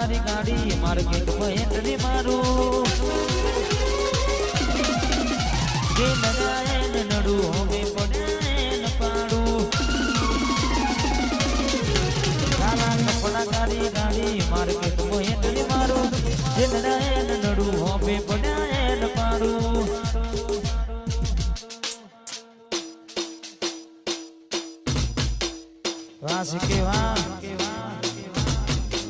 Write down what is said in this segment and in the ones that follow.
તારી ગાડી માર્કેટમાં એન્ટ્રી મારું જે નડાય ને નડું હવે પડે ન પાડું કાલા કપડા તારી ગાડી માર્કેટમાં એન્ટ્રી મારું જે નડાય ને નડું હવે પડે ન પાડું વાસ કેવા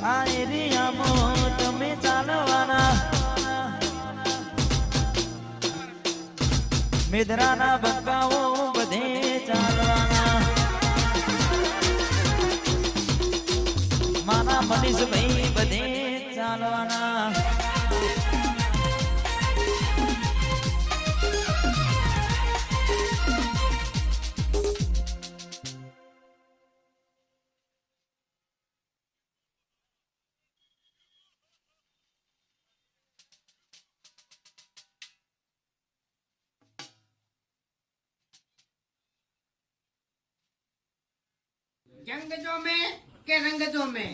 આ એરિયામાં તમે ચાલવાના મેદરાના બંકાઓ બધે ચાલવાના મારા મનીષભાઈ બધે ચાલવાના જંગ જો મેં કે રંગ જો મેં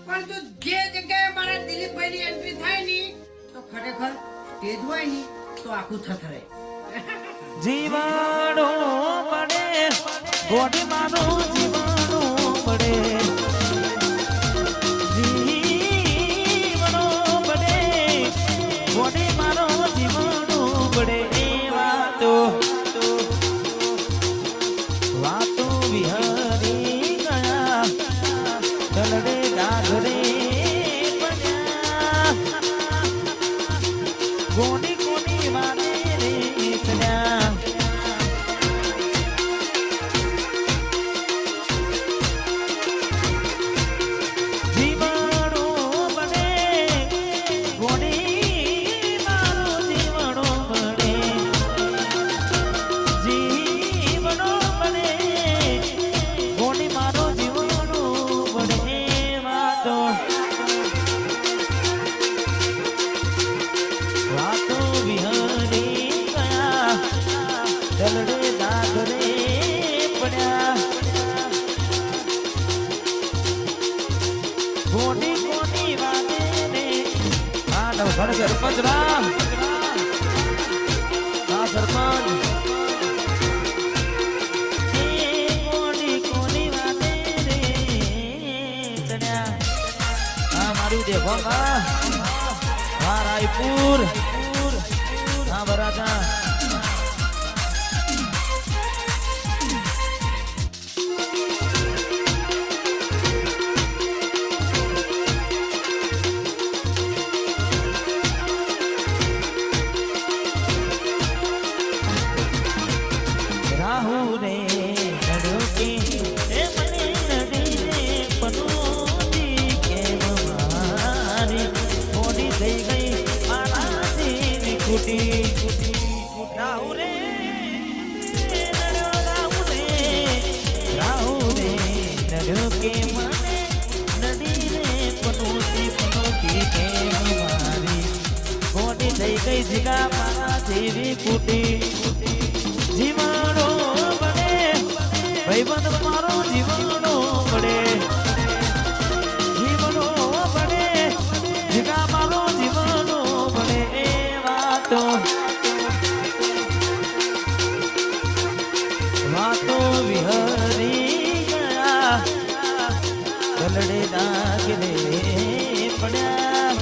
પણ જો જે જગ્યાએ મારા દિલીપભાઈની એન્ટ્રી થાય ની તો ખરેખર સ્ટેજ હોય ની તો આખું થથરે જીવાડો પડે ગોડી મારો જીવાડો પડે જીવાડો પડે ગોડી મારો જીવાડો પડે વાતો વાતો વિહરી ગયા દલડે ડાઘરે પડ્યા ગોડી કોની વાને રે ચડ્યા જીવાડો પડે ગોડી મારો જીવાડો પડે જીવડો પડે ગોડી મારો જીવડો પડે વાતો વાતો વિહરી ગયા દલડે દાદરે પડ્યા ગોડી કોની વાદે રે આ નવઘણ સરપંચ રામ આ સરપંચ ગોડી કોની વાદે રે ચડ્યા આ મારું દેખો માં આ રાયપુર આ વરાજા રાહુ રે નડ્યો કે એ મને નડી રે પનોતી કેમ મારી ગોડી થઈ ગઈ મારાથી કુટી રાહુ રે નડ્યો રાહુ રે નડ્યો કે મને નડી રે પનોતી કેમ મારી ગોડી થઈ ગઈ જીગા મારાથી કુટી જીવાડો પડે ભાઈબંધ મારો જીવાડો પડે જીવડો પડે જીગા મારો જીવાડો પડે એ વાતો વાતો વિહરી ગયા દલડે દાગલે પડ્યા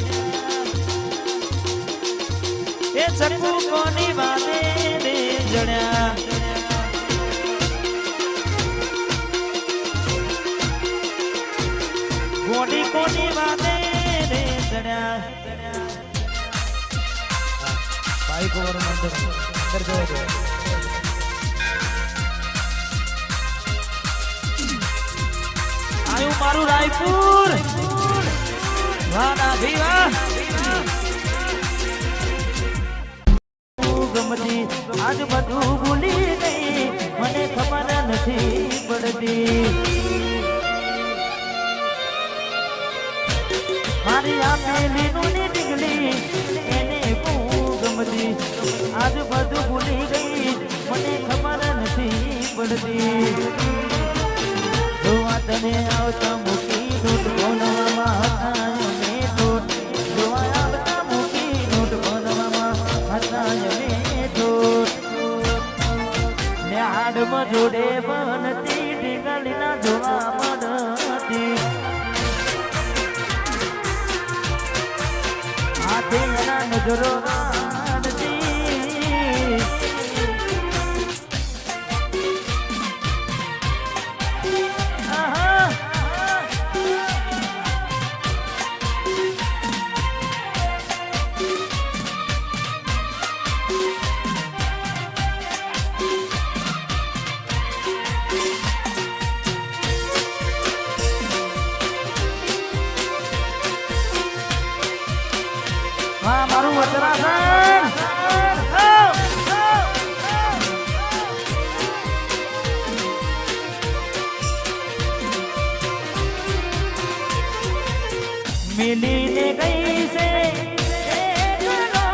એ ચકુ કોની વાદે રે જડ્યા ગોડી કોની વાદે રે જડ્યા ભાઈ કોર અંદર જોજો આયુ મારું રાયપુર વાહ ના ભીવા ગમતી આજ બધું ભૂલી ગઈ મને ખબર નથી પડતી મારી આપેલી નોની ડીગલી એને ગમતી આજ બધું ભૂલી ગઈ મને ખબર નથી પડતી તને આવતા મૂકી દૂધ બોલવામાં હતા મેં તો ઝાડમાં જોડે બનતી ઢીંગલીના જોવા મળતી હાથે એના નજરો રાડતી હા મારું વચરાસન મિલીને ગઈ છે એકલો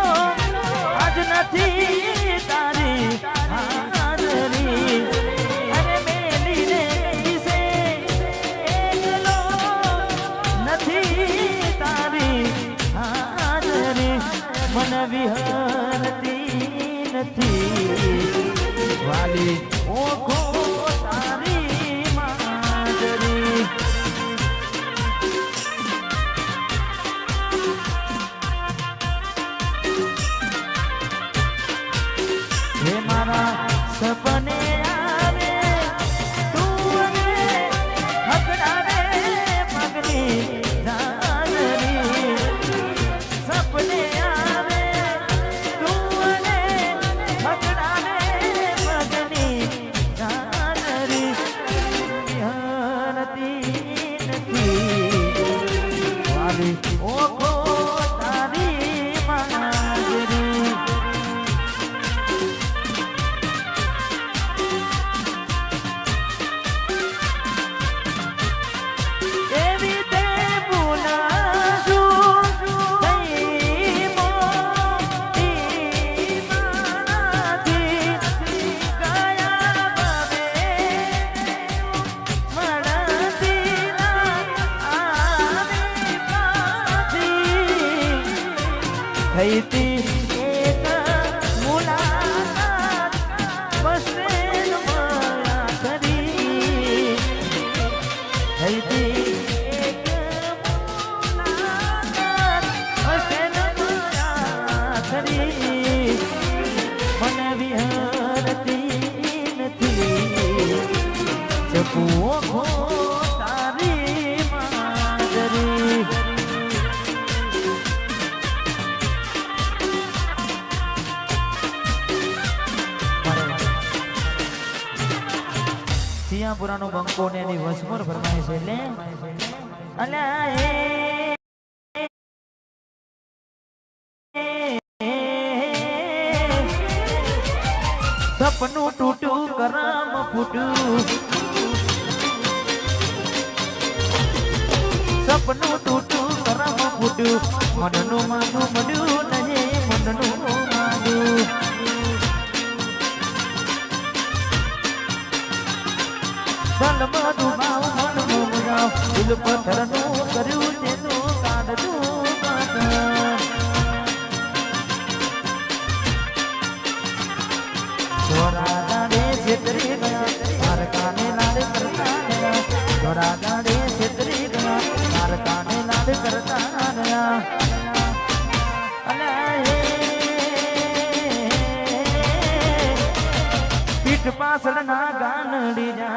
આજ નથી તારી હાજરી અરે મેલીને ગઈ છે એકલો નથી તારી મન વિહરતી નથી વાલી ઓખો તારી માજરી હે મારા સપને આવે તું હકડાવે પગની સપને ઓખો તારી માજરી એવી તે ભૂલાશું થઈ મોટી મારાથી ગયા બાબે મળતી થઈતી એક મુલાકાત બસેન મળ્યા કરી થઈતી એક મુલાકાત બસેન મળ્યા કરી મને વિહરતી નથી ચપુઓ ખો તારી માજરી પુરાનો બંકો ને એની વસમોર ફરમાય છે એટલે અલ્યા સપનું તૂટું કરમ ફૂટું સપનું તૂટું કરમ ફૂટું મનનું માનું મળ્યું નહીં મનનું માનું દલ બધું ભાવ મન મોજાવ દિલ પથ્થરનું કર્યું તેનું કાઢતું થોડા દાડે છેતરી ગયા માર કાને લાડ કરતા ગયા થોડા દાડે છેતરી ગયા માર કાને લાડ કરતા ગયા પીઠ પાછળ ના ગાનડી જા